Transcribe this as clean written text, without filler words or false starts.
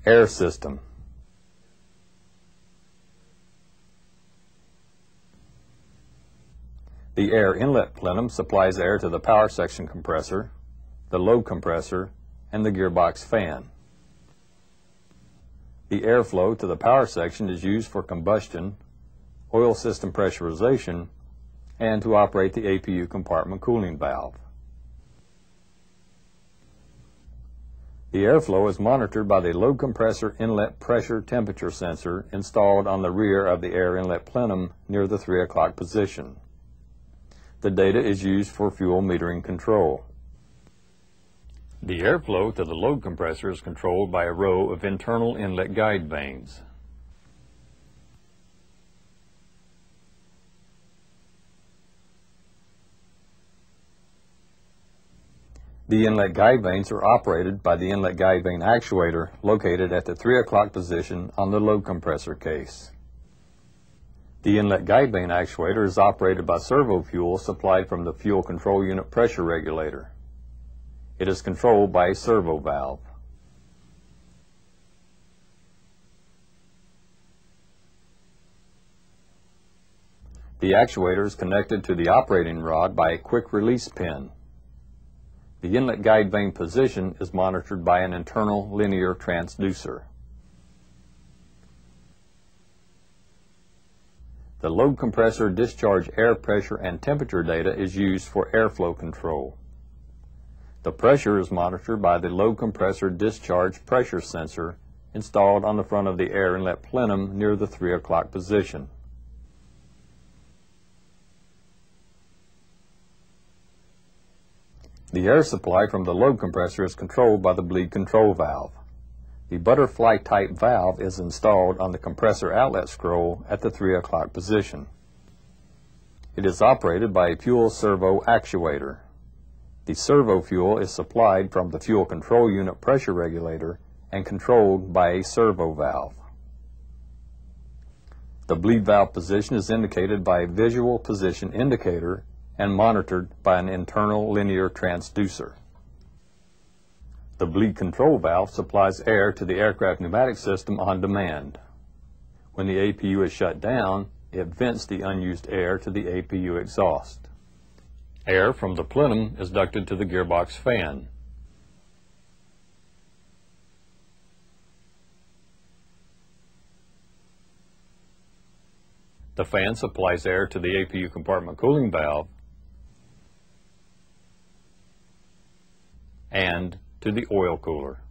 Air system. The air inlet plenum supplies air to the power section compressor, the load compressor, and the gearbox fan. The airflow to the power section is used for combustion, oil system pressurization, and to operate the APU compartment cooling valve. The airflow is monitored by the load compressor inlet pressure temperature sensor installed on the rear of the air inlet plenum near the 3 o'clock position. The data is used for fuel metering control. The airflow to the load compressor is controlled by a row of internal inlet guide vanes. The inlet guide vanes are operated by the inlet guide vane actuator located at the 3 o'clock position on the load compressor case. The inlet guide vane actuator is operated by servo fuel supplied from the fuel control unit pressure regulator. It is controlled by a servo valve. The actuator is connected to the operating rod by a quick release pin. The inlet guide vane position is monitored by an internal linear transducer. The load compressor discharge air pressure and temperature data is used for airflow control. The pressure is monitored by the load compressor discharge pressure sensor installed on the front of the air inlet plenum near the 3 o'clock position. The air supply from the load compressor is controlled by the bleed control valve. The butterfly type valve is installed on the compressor outlet scroll at the 3 o'clock position. It is operated by a fuel servo actuator. The servo fuel is supplied from the fuel control unit pressure regulator and controlled by a servo valve. The bleed valve position is indicated by a visual position indicator and monitored by an internal linear transducer. The bleed control valve supplies air to the aircraft pneumatic system on demand. When the APU is shut down, it vents the unused air to the APU exhaust. Air from the plenum is ducted to the gearbox fan. The fan supplies air to the APU compartment cooling valve and to the oil cooler.